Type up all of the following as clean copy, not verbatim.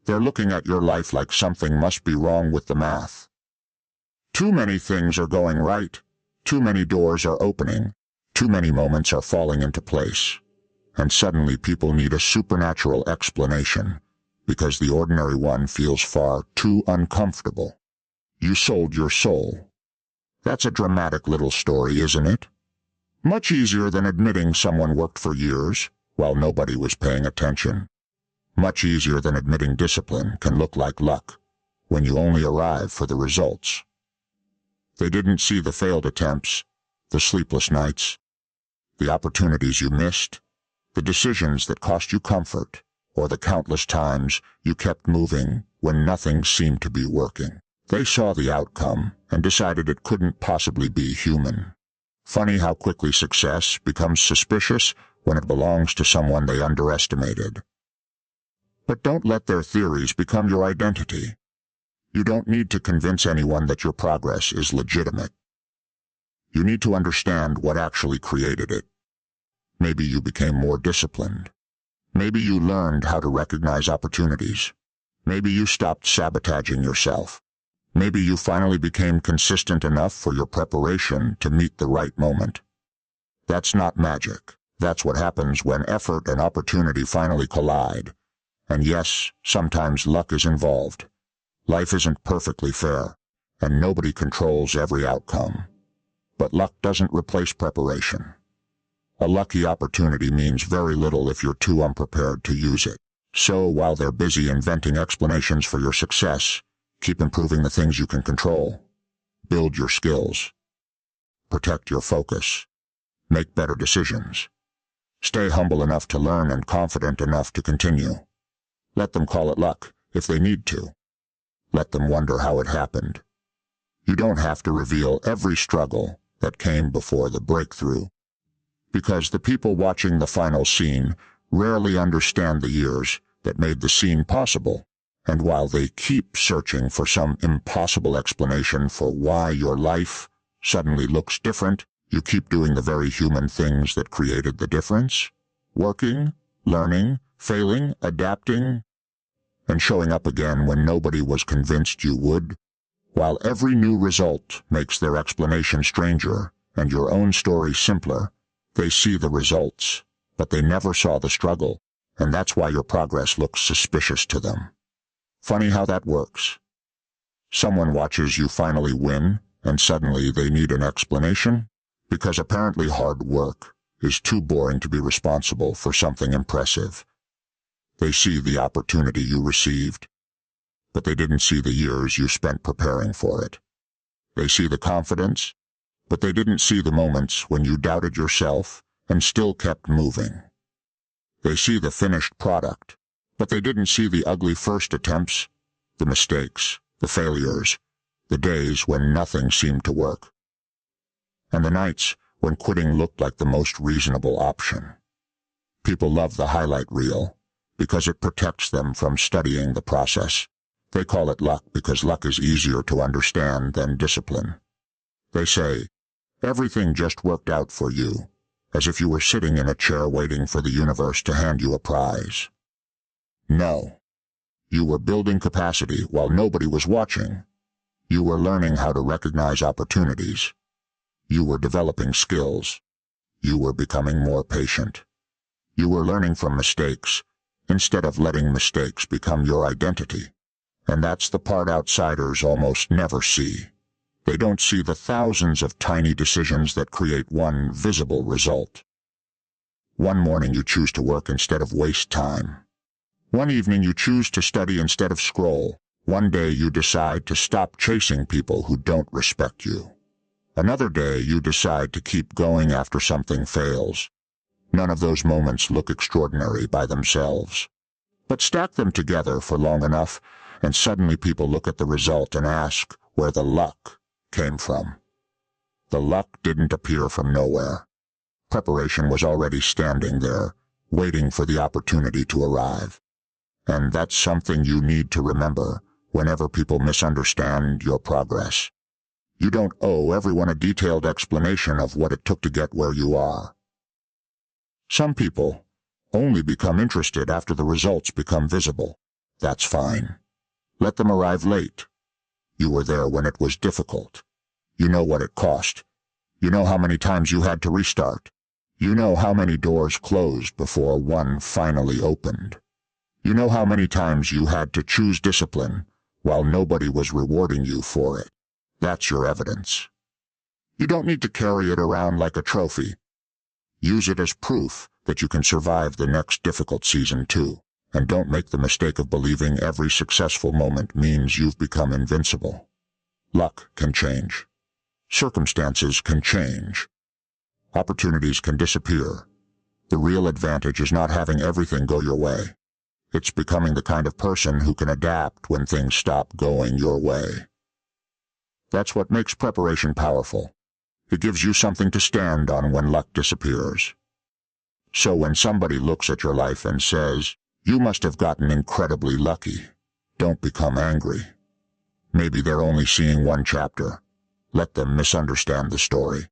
They're looking at your life like something must be wrong with the math. Too many things are going right. Too many doors are opening. Too many moments are falling into place. And suddenly people need a supernatural explanation, because the ordinary one feels far too uncomfortable. You sold your soul. That's a dramatic little story, isn't it? Much easier than admitting someone worked for years while nobody was paying attention. Much easier than admitting discipline can look like luck when you only arrive for the results. They didn't see the failed attempts, the sleepless nights, the opportunities you missed, the decisions that cost you comfort, or the countless times you kept moving when nothing seemed to be working. They saw the outcome and decided it couldn't possibly be human. Funny how quickly success becomes suspicious when it belongs to someone they underestimated. But don't let their theories become your identity. You don't need to convince anyone that your progress is legitimate. You need to understand what actually created it. Maybe you became more disciplined. Maybe you learned how to recognize opportunities. Maybe you stopped sabotaging yourself. Maybe you finally became consistent enough for your preparation to meet the right moment. That's not magic. That's what happens when effort and opportunity finally collide. And yes, sometimes luck is involved. Life isn't perfectly fair, and nobody controls every outcome. But luck doesn't replace preparation. A lucky opportunity means very little if you're too unprepared to use it. So while they're busy inventing explanations for your success, keep improving the things you can control. Build your skills. Protect your focus. Make better decisions. Stay humble enough to learn and confident enough to continue. Let them call it luck if they need to. Let them wonder how it happened. You don't have to reveal every struggle that came before the breakthrough, because the people watching the final scene rarely understand the years that made the scene possible. And while they keep searching for some impossible explanation for why your life suddenly looks different, you keep doing the very human things that created the difference. Working, learning, failing, adapting, and showing up again when nobody was convinced you would. While every new result makes their explanation stranger and your own story simpler, they see the results, but they never saw the struggle, and that's why your progress looks suspicious to them. Funny how that works. Someone watches you finally win, and suddenly they need an explanation, because apparently hard work is too boring to be responsible for something impressive. They see the opportunity you received, but they didn't see the years you spent preparing for it. They see the confidence, but they didn't see the moments when you doubted yourself and still kept moving. They see the finished product, but they didn't see the ugly first attempts, the mistakes, the failures, the days when nothing seemed to work, and the nights when quitting looked like the most reasonable option. People love the highlight reel because it protects them from studying the process. They call it luck because luck is easier to understand than discipline. They say, everything just worked out for you, as if you were sitting in a chair waiting for the universe to hand you a prize. No. You were building capacity while nobody was watching. You were learning how to recognize opportunities. You were developing skills. You were becoming more patient. You were learning from mistakes, instead of letting mistakes become your identity. And that's the part outsiders almost never see. They don't see the thousands of tiny decisions that create one visible result. One morning you choose to work instead of waste time. One evening you choose to study instead of scroll. One day you decide to stop chasing people who don't respect you. Another day you decide to keep going after something fails. None of those moments look extraordinary by themselves. But stack them together for long enough, and suddenly people look at the result and ask where the luck came from. The luck didn't appear from nowhere. Preparation was already standing there, waiting for the opportunity to arrive. And that's something you need to remember whenever people misunderstand your progress. You don't owe everyone a detailed explanation of what it took to get where you are. Some people only become interested after the results become visible. That's fine. Let them arrive late. You were there when it was difficult. You know what it cost. You know how many times you had to restart. You know how many doors closed before one finally opened. You know how many times you had to choose discipline while nobody was rewarding you for it. That's your evidence. You don't need to carry it around like a trophy. Use it as proof that you can survive the next difficult season too. And don't make the mistake of believing every successful moment means you've become invincible. Luck can change. Circumstances can change. Opportunities can disappear. The real advantage is not having everything go your way. It's becoming the kind of person who can adapt when things stop going your way. That's what makes preparation powerful. It gives you something to stand on when luck disappears. So when somebody looks at your life and says, "You must have gotten incredibly lucky," don't become angry. Maybe they're only seeing one chapter. Let them misunderstand the story.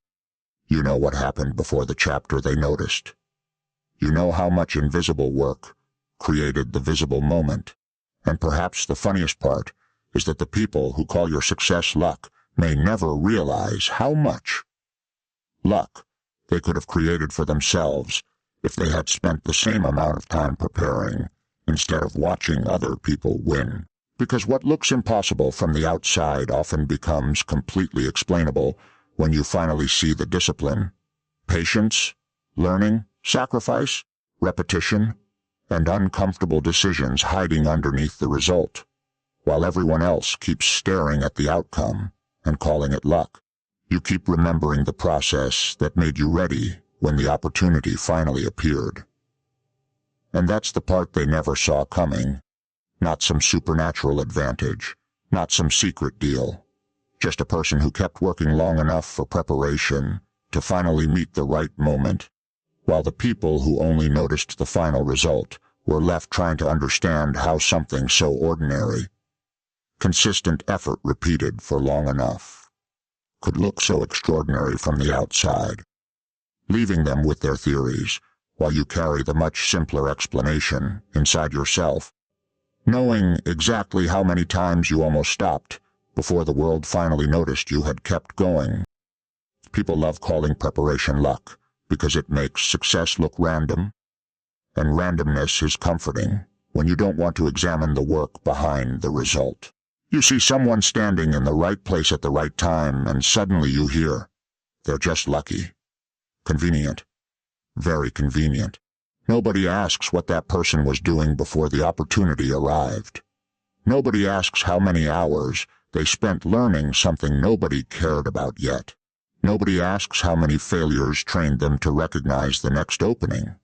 You know what happened before the chapter they noticed. You know how much invisible work created the visible moment. And perhaps the funniest part is that the people who call your success luck may never realize how much luck they could have created for themselves if they had spent the same amount of time preparing instead of watching other people win. Because what looks impossible from the outside often becomes completely explainable when you finally see the discipline, patience, learning, sacrifice, repetition, and uncomfortable decisions hiding underneath the result, while everyone else keeps staring at the outcome and calling it luck. You keep remembering the process that made you ready when the opportunity finally appeared. And that's the part they never saw coming. Not some supernatural advantage, not some secret deal. Just a person who kept working long enough for preparation to finally meet the right moment, while the people who only noticed the final result were left trying to understand how something so ordinary, consistent effort repeated for long enough, could look so extraordinary from the outside, leaving them with their theories while you carry the much simpler explanation inside yourself, knowing exactly how many times you almost stopped before the world finally noticed you had kept going. People love calling preparation luck because it makes success look random, and randomness is comforting when you don't want to examine the work behind the result. You see someone standing in the right place at the right time, and suddenly you hear, "They're just lucky." Convenient. Very convenient. Nobody asks what that person was doing before the opportunity arrived. Nobody asks how many hours they spent learning something nobody cared about yet. Nobody asks how many failures trained them to recognize the next opening.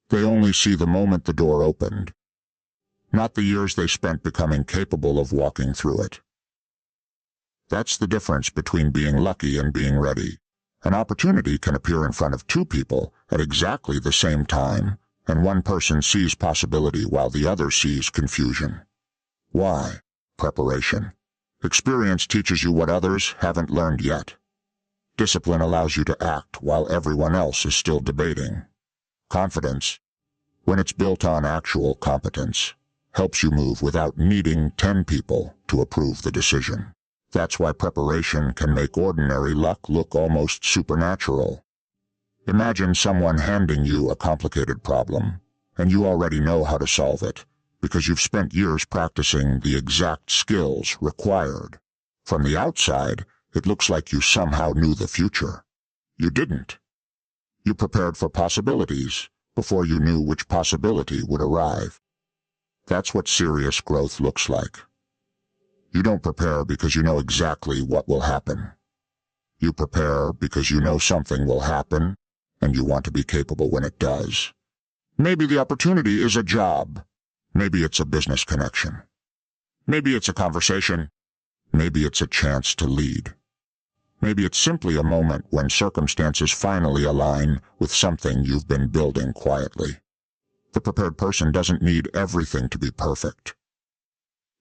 They only see the moment the door opened, not the years they spent becoming capable of walking through it. That's the difference between being lucky and being ready. An opportunity can appear in front of two people at exactly the same time, and one person sees possibility while the other sees confusion. Why? Preparation. Experience teaches you what others haven't learned yet. Discipline allows you to act while everyone else is still debating. Confidence, when it's built on actual competence, helps you move without needing 10 people to approve the decision. That's why preparation can make ordinary luck look almost supernatural. Imagine someone handing you a complicated problem, and you already know how to solve it, because you've spent years practicing the exact skills required. From the outside, it looks like you somehow knew the future. You didn't. You prepared for possibilities before you knew which possibility would arrive. That's what serious growth looks like. You don't prepare because you know exactly what will happen. You prepare because you know something will happen, and you want to be capable when it does. Maybe the opportunity is a job. Maybe it's a business connection. Maybe it's a conversation. Maybe it's a chance to lead. Maybe it's simply a moment when circumstances finally align with something you've been building quietly. The prepared person doesn't need everything to be perfect.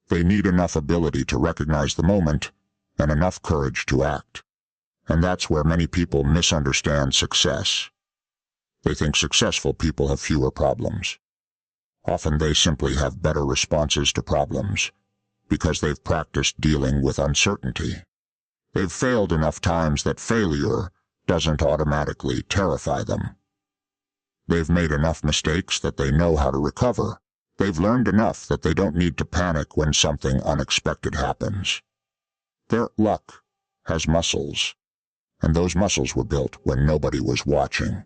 They need enough ability to recognize the moment and enough courage to act. And that's where many people misunderstand success. They think successful people have fewer problems. Often they simply have better responses to problems, because they've practiced dealing with uncertainty. They've failed enough times that failure doesn't automatically terrify them. They've made enough mistakes that they know how to recover. They've learned enough that they don't need to panic when something unexpected happens. Their luck has muscles, and those muscles were built when nobody was watching.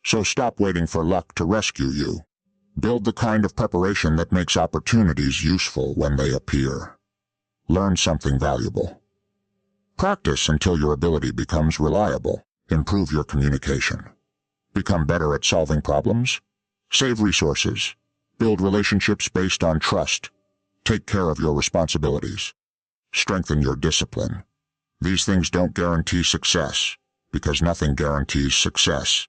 So stop waiting for luck to rescue you. Build the kind of preparation that makes opportunities useful when they appear. Learn something valuable. Practice until your ability becomes reliable. Improve your communication. Become better at solving problems. Save resources. Build relationships based on trust. Take care of your responsibilities. Strengthen your discipline. These things don't guarantee success, because nothing guarantees success,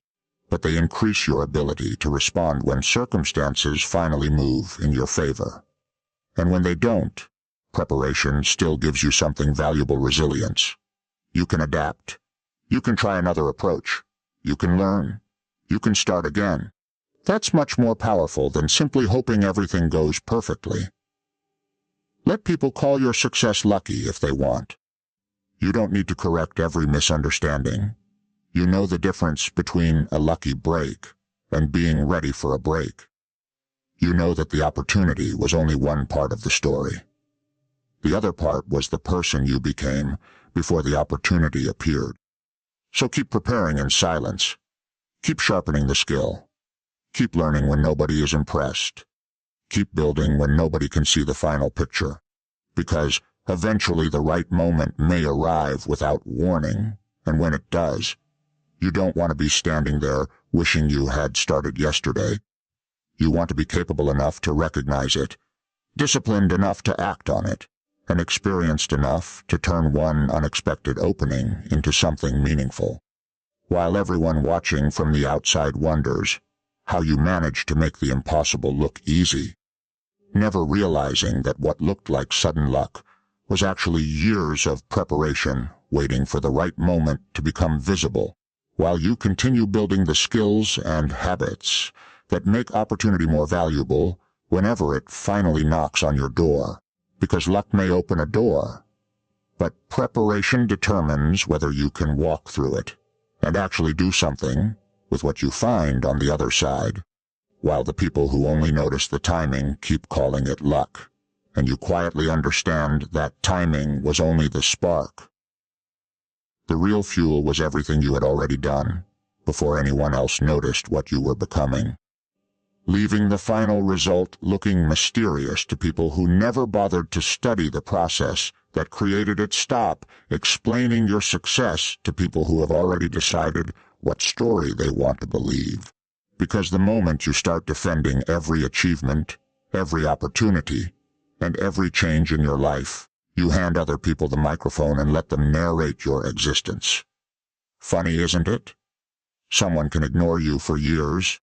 but they increase your ability to respond when circumstances finally move in your favor. And when they don't, preparation still gives you something valuable: resilience. You can adapt. You can try another approach. You can learn. You can start again. That's much more powerful than simply hoping everything goes perfectly. Let people call your success lucky if they want. You don't need to correct every misunderstanding. You know the difference between a lucky break and being ready for a break. You know that the opportunity was only one part of the story. The other part was the person you became before the opportunity appeared. So keep preparing in silence. Keep sharpening the skill. Keep learning when nobody is impressed. Keep building when nobody can see the final picture. Because eventually the right moment may arrive without warning, and when it does, you don't want to be standing there wishing you had started yesterday. You want to be capable enough to recognize it, disciplined enough to act on it, and experienced enough to turn one unexpected opening into something meaningful. While everyone watching from the outside wonders how you managed to make the impossible look easy, never realizing that what looked like sudden luck was actually years of preparation waiting for the right moment to become visible, while you continue building the skills and habits that make opportunity more valuable whenever it finally knocks on your door. Because luck may open a door, but preparation determines whether you can walk through it and actually do something with what you find on the other side, while the people who only notice the timing keep calling it luck, and you quietly understand that timing was only the spark. The real fuel was everything you had already done before anyone else noticed what you were becoming, leaving the final result looking mysterious to people who never bothered to study the process that created it. Stop explaining your success to people who have already decided what story they want to believe, because the moment you start defending every achievement, every opportunity, and every change in your life, you hand other people the microphone and let them narrate your existence. Funny, isn't it? Someone can ignore you for years,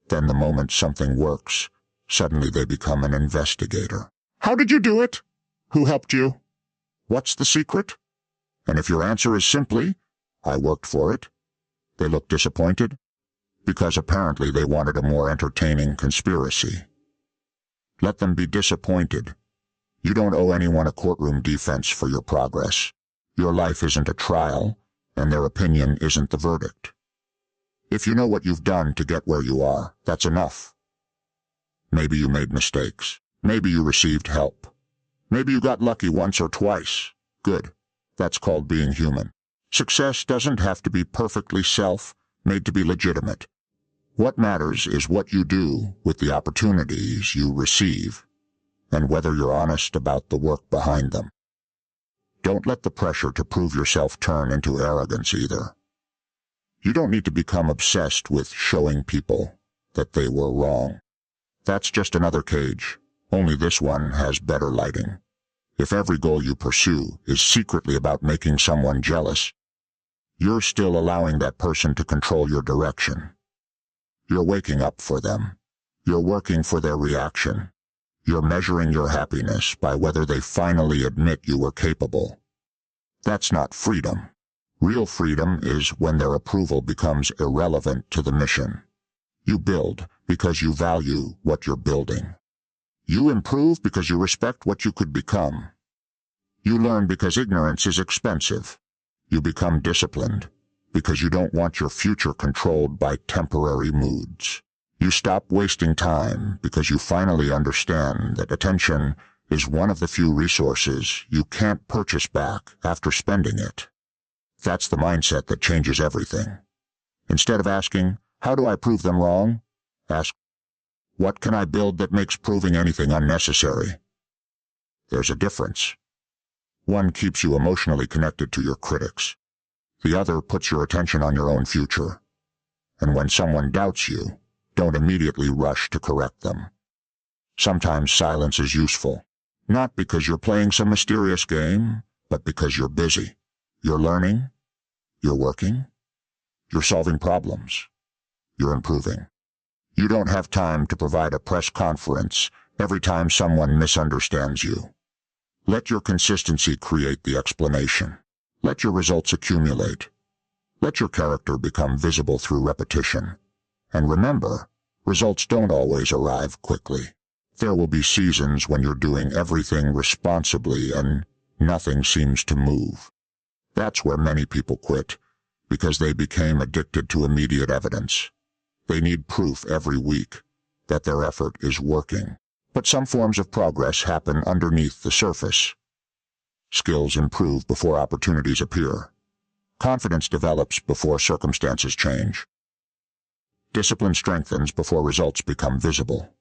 then the moment something works, suddenly they become an investigator. How did you do it? Who helped you? What's the secret? And if your answer is simply, I worked for it, they look disappointed, because apparently they wanted a more entertaining conspiracy. Let them be disappointed. You don't owe anyone a courtroom defense for your progress. Your life isn't a trial, and their opinion isn't the verdict. If you know what you've done to get where you are, that's enough. Maybe you made mistakes. Maybe you received help. Maybe you got lucky once or twice. Good. That's called being human. Success doesn't have to be perfectly made to be legitimate. What matters is what you do with the opportunities you receive, and whether you're honest about the work behind them. Don't let the pressure to prove yourself turn into arrogance either. You don't need to become obsessed with showing people that they were wrong. That's just another cage, only this one has better lighting. If every goal you pursue is secretly about making someone jealous, you're still allowing that person to control your direction. You're waking up for them. You're working for their reaction. You're measuring your happiness by whether they finally admit you were capable. That's not freedom. Real freedom is when their approval becomes irrelevant to the mission. You build because you value what you're building. You improve because you respect what you could become. You learn because ignorance is expensive. You become disciplined because you don't want your future controlled by temporary moods. You stop wasting time because you finally understand that attention is one of the few resources you can't purchase back after spending it. That's the mindset that changes everything. Instead of asking, "How do I prove them wrong?" ask, "What can I build that makes proving anything unnecessary?" There's a difference. One keeps you emotionally connected to your critics. The other puts your attention on your own future. And when someone doubts you, don't immediately rush to correct them. Sometimes silence is useful, not because you're playing some mysterious game, but because you're busy. You're learning, you're working, you're solving problems, you're improving. You don't have time to provide a press conference every time someone misunderstands you. Let your consistency create the explanation. Let your results accumulate. Let your character become visible through repetition. And remember, results don't always arrive quickly. There will be seasons when you're doing everything responsibly and nothing seems to move. That's where many people quit, because they became addicted to immediate evidence. They need proof every week that their effort is working. But some forms of progress happen underneath the surface. Skills improve before opportunities appear. Confidence develops before circumstances change. Discipline strengthens before results become visible.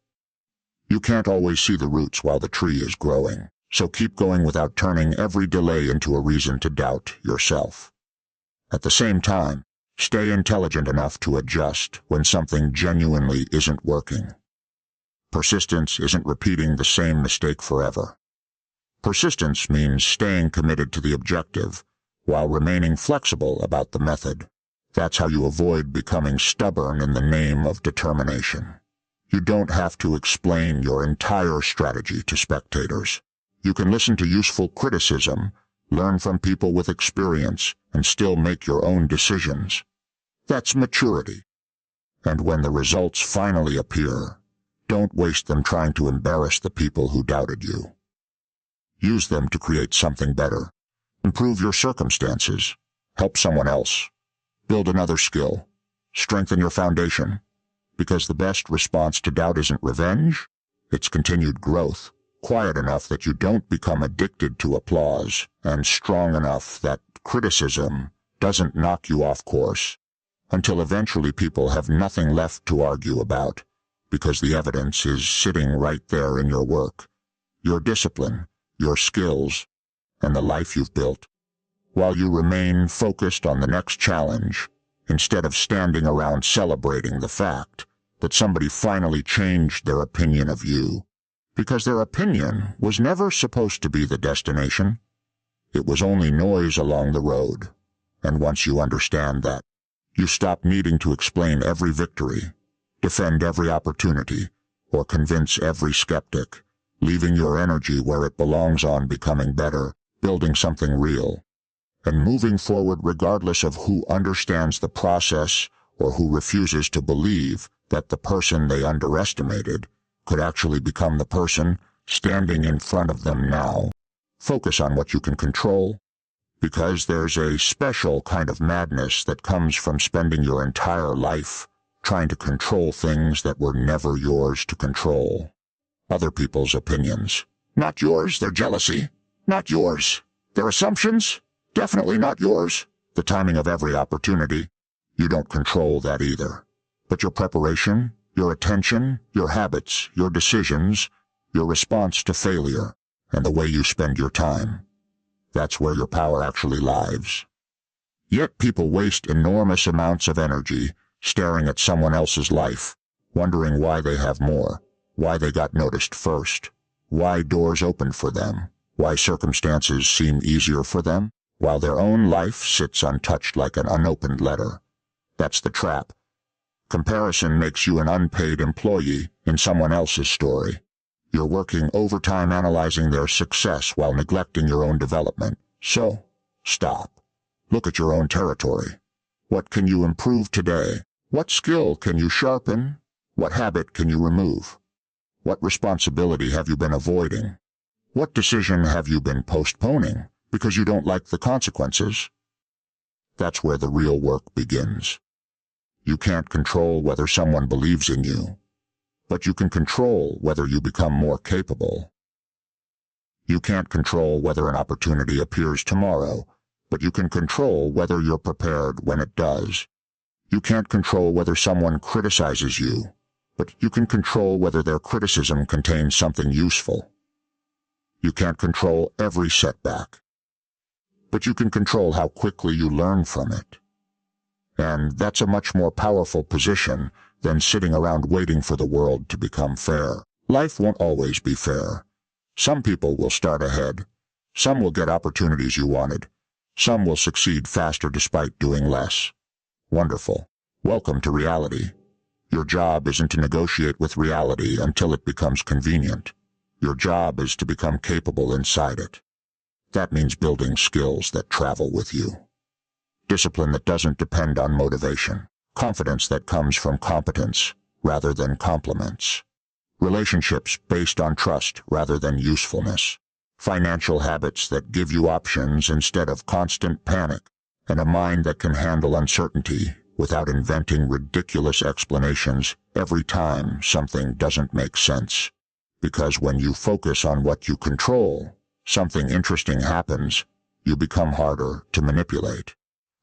You can't always see the roots while the tree is growing, so keep going without turning every delay into a reason to doubt yourself. At the same time, stay intelligent enough to adjust when something genuinely isn't working. Persistence isn't repeating the same mistake forever. Persistence means staying committed to the objective while remaining flexible about the method. That's how you avoid becoming stubborn in the name of determination. You don't have to explain your entire strategy to spectators. You can listen to useful criticism, learn from people with experience, and still make your own decisions. That's maturity. And when the results finally appear, don't waste them trying to embarrass the people who doubted you. Use them to create something better. Improve your circumstances. Help someone else. Build another skill. Strengthen your foundation. Because the best response to doubt isn't revenge, it's continued growth. Quiet enough that you don't become addicted to applause, and strong enough that criticism doesn't knock you off course, until eventually people have nothing left to argue about, because the evidence is sitting right there in your work, your discipline, your skills, and the life you've built. While you remain focused on the next challenge, instead of standing around celebrating the fact that somebody finally changed their opinion of you, because their opinion was never supposed to be the destination. It was only noise along the road, and once you understand that, you stop needing to explain every victory, defend every opportunity, or convince every skeptic, leaving your energy where it belongs on becoming better, building something real, and moving forward regardless of who understands the process or who refuses to believe that the person they underestimated could actually become the person standing in front of them now. Focus on what you can control, because there's a special kind of madness that comes from spending your entire life trying to control things that were never yours to control. Other people's opinions. Not yours, their jealousy. Not yours, their assumptions. Definitely not yours. The timing of every opportunity. You don't control that either. But your preparation, your attention, your habits, your decisions, your response to failure, and the way you spend your time. That's where your power actually lies. Yet people waste enormous amounts of energy staring at someone else's life, wondering why they have more, why they got noticed first, why doors opened for them, why circumstances seem easier for them, while their own life sits untouched like an unopened letter. That's the trap. Comparison makes you an unpaid employee in someone else's story. You're working overtime analyzing their success while neglecting your own development. So, stop. Look at your own territory. What can you improve today? What skill can you sharpen? What habit can you remove? What responsibility have you been avoiding? What decision have you been postponing because you don't like the consequences? That's where the real work begins. You can't control whether someone believes in you, but you can control whether you become more capable. You can't control whether an opportunity appears tomorrow, but you can control whether you're prepared when it does. You can't control whether someone criticizes you, but you can control whether their criticism contains something useful. You can't control every setback, but you can control how quickly you learn from it. And that's a much more powerful position than sitting around waiting for the world to become fair. Life won't always be fair. Some people will start ahead. Some will get opportunities you wanted. Some will succeed faster despite doing less. Wonderful. Welcome to reality. Your job isn't to negotiate with reality until it becomes convenient. Your job is to become capable inside it. That means building skills that travel with you. Discipline that doesn't depend on motivation. Confidence that comes from competence rather than compliments. Relationships based on trust rather than usefulness. Financial habits that give you options instead of constant panic. And a mind that can handle uncertainty without inventing ridiculous explanations every time something doesn't make sense. Because when you focus on what you control, something interesting happens. You become harder to manipulate.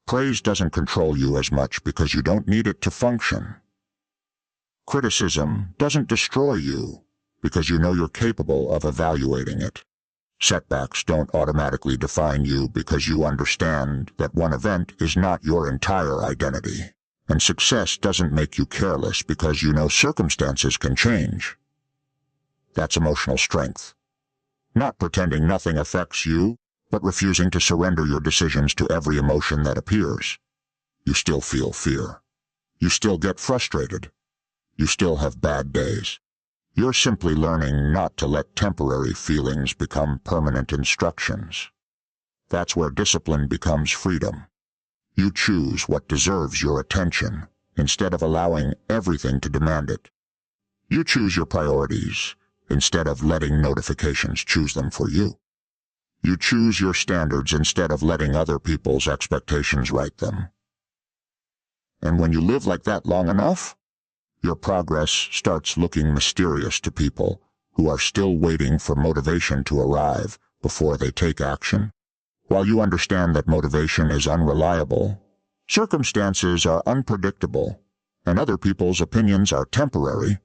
Praise doesn't control you as much because you don't need it to function. Criticism doesn't destroy you because you know you're capable of evaluating it. Setbacks don't automatically define you because you understand that one event is not your entire identity. And success doesn't make you careless because you know circumstances can change. That's emotional strength. Not pretending nothing affects you, but refusing to surrender your decisions to every emotion that appears. You still feel fear. You still get frustrated. You still have bad days. You're simply learning not to let temporary feelings become permanent instructions. That's where discipline becomes freedom. You choose what deserves your attention instead of allowing everything to demand it. You choose your priorities instead of letting notifications choose them for you. You choose your standards instead of letting other people's expectations write them. And when you live like that long enough, your progress starts looking mysterious to people who are still waiting for motivation to arrive before they take action. While you understand that motivation is unreliable, circumstances are unpredictable, and other people's opinions are temporary,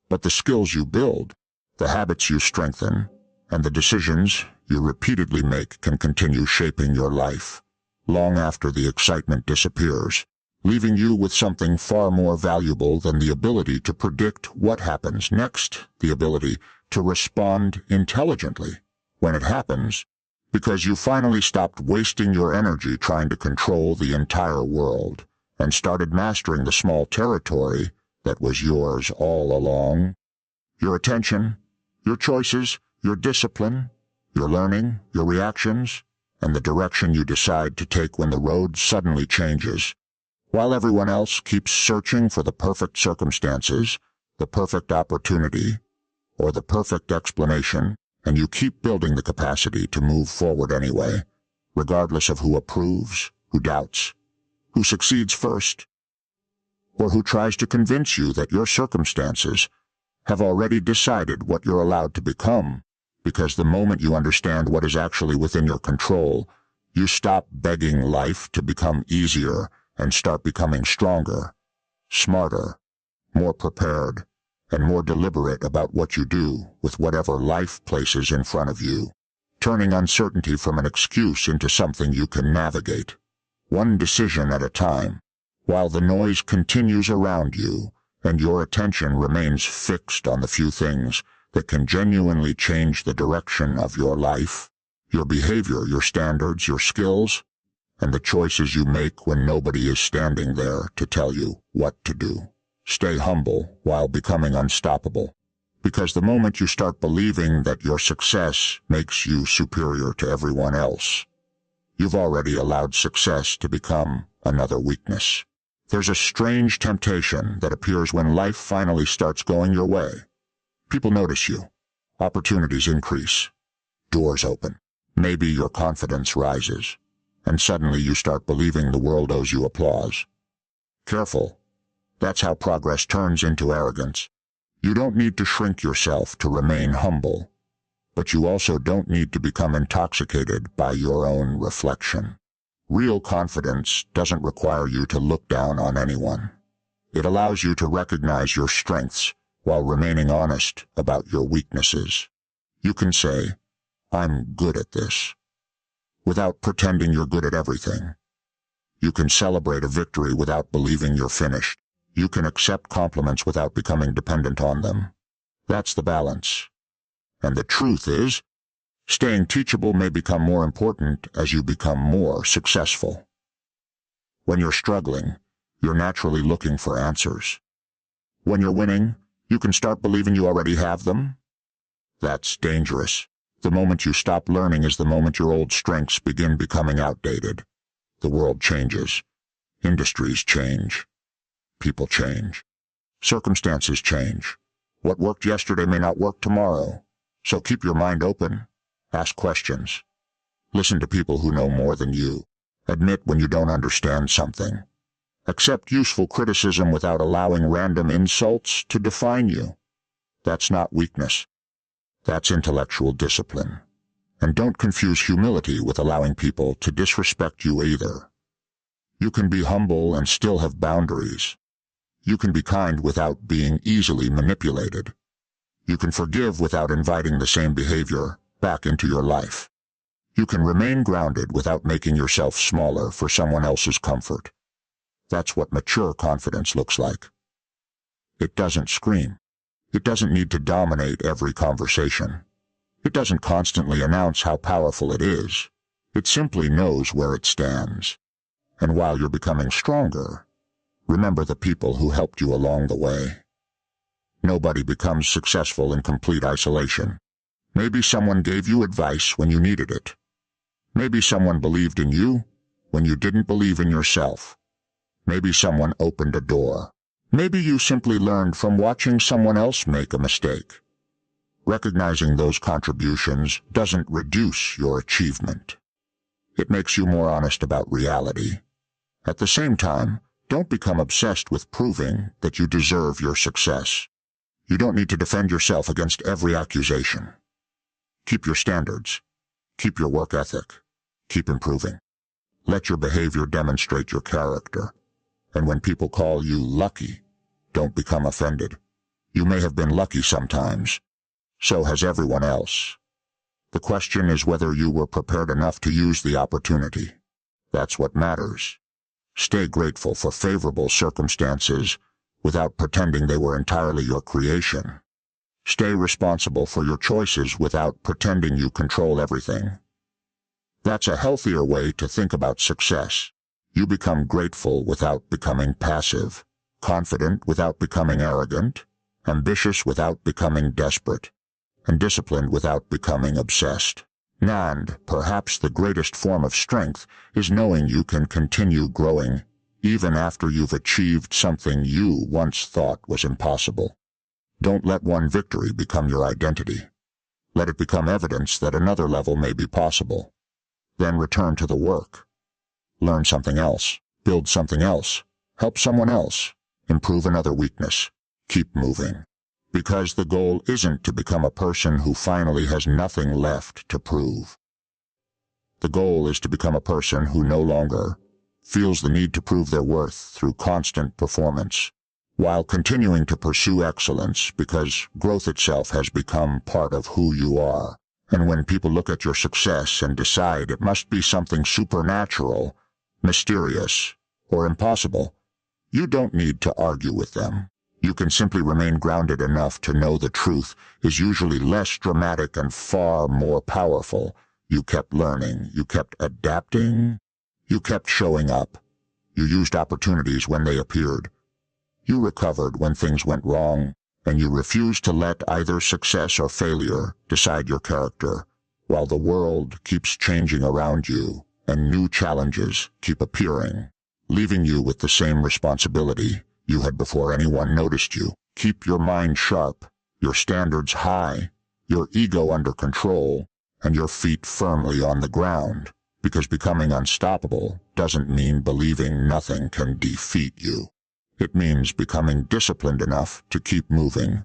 but the skills you build, the habits you strengthen, and the decisions you repeatedly make can continue shaping your life long after the excitement disappears, leaving you with something far more valuable than the ability to predict what happens next, the ability to respond intelligently when it happens, because you finally stopped wasting your energy trying to control the entire world and started mastering the small territory that was yours all along. Your attention, your choices, your discipline, your learning, your reactions, and the direction you decide to take when the road suddenly changes. While everyone else keeps searching for the perfect circumstances, the perfect opportunity, or the perfect explanation, and you keep building the capacity to move forward anyway, regardless of who approves, who doubts, who succeeds first, or who tries to convince you that your circumstances have already decided what you're allowed to become, because the moment you understand what is actually within your control, you stop begging life to become easier and start becoming stronger, smarter, more prepared, and more deliberate about what you do with whatever life places in front of you, turning uncertainty from an excuse into something you can navigate, one decision at a time, while the noise continues around you and your attention remains fixed on the few things that can genuinely change the direction of your life, your behavior, your standards, your skills, and the choices you make when nobody is standing there to tell you what to do. Stay humble while becoming unstoppable, because the moment you start believing that your success makes you superior to everyone else, you've already allowed success to become another weakness. There's a strange temptation that appears when life finally starts going your way. People notice you. Opportunities increase. Doors open. Maybe your confidence rises. And suddenly you start believing the world owes you applause. Careful. That's how progress turns into arrogance. You don't need to shrink yourself to remain humble. But you also don't need to become intoxicated by your own reflection. Real confidence doesn't require you to look down on anyone. It allows you to recognize your strengths while remaining honest about your weaknesses. You can say, "I'm good at this," without pretending you're good at everything. You can celebrate a victory without believing you're finished. You can accept compliments without becoming dependent on them. That's the balance. And the truth is, staying teachable may become more important as you become more successful. When you're struggling, you're naturally looking for answers. When you're winning, you can start believing you already have them. That's dangerous. The moment you stop learning is the moment your old strengths begin becoming outdated. The world changes. Industries change. People change. Circumstances change. What worked yesterday may not work tomorrow. So keep your mind open. Ask questions. Listen to people who know more than you. Admit when you don't understand something. Accept useful criticism without allowing random insults to define you. That's not weakness. That's intellectual discipline. And don't confuse humility with allowing people to disrespect you either. You can be humble and still have boundaries. You can be kind without being easily manipulated. You can forgive without inviting the same behavior back into your life. You can remain grounded without making yourself smaller for someone else's comfort. That's what mature confidence looks like. It doesn't scream. It doesn't need to dominate every conversation. It doesn't constantly announce how powerful it is. It simply knows where it stands. And while you're becoming stronger, remember the people who helped you along the way. Nobody becomes successful in complete isolation. Maybe someone gave you advice when you needed it. Maybe someone believed in you when you didn't believe in yourself. Maybe someone opened a door. Maybe you simply learned from watching someone else make a mistake. Recognizing those contributions doesn't reduce your achievement. It makes you more honest about reality. At the same time, don't become obsessed with proving that you deserve your success. You don't need to defend yourself against every accusation. Keep your standards. Keep your work ethic. Keep improving. Let your behavior demonstrate your character. And when people call you lucky, don't become offended. You may have been lucky sometimes. So has everyone else. The question is whether you were prepared enough to use the opportunity. That's what matters. Stay grateful for favorable circumstances without pretending they were entirely your creation. Stay responsible for your choices without pretending you control everything. That's a healthier way to think about success. You become grateful without becoming passive, confident without becoming arrogant, ambitious without becoming desperate, and disciplined without becoming obsessed. And perhaps the greatest form of strength is knowing you can continue growing even after you've achieved something you once thought was impossible. Don't let one victory become your identity. Let it become evidence that another level may be possible. Then return to the work. Learn something else, build something else, help someone else, improve another weakness. Keep moving. Because the goal isn't to become a person who finally has nothing left to prove. The goal is to become a person who no longer feels the need to prove their worth through constant performance, while continuing to pursue excellence because growth itself has become part of who you are. And when people look at your success and decide it must be something supernatural, mysterious, or impossible, you don't need to argue with them. You can simply remain grounded enough to know the truth is usually less dramatic and far more powerful. You kept learning, you kept adapting, you kept showing up. You used opportunities when they appeared. You recovered when things went wrong, and you refused to let either success or failure decide your character, while the world keeps changing around you and new challenges keep appearing. leaving you with the same responsibility you had before anyone noticed you. Keep your mind sharp, your standards high, your ego under control, and your feet firmly on the ground, because becoming unstoppable doesn't mean believing nothing can defeat you. It means becoming disciplined enough to keep moving,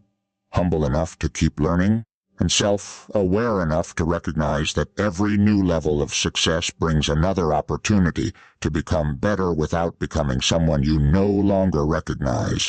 humble enough to keep learning, and self-aware enough to recognize that every new level of success brings another opportunity to become better without becoming someone you no longer recognize.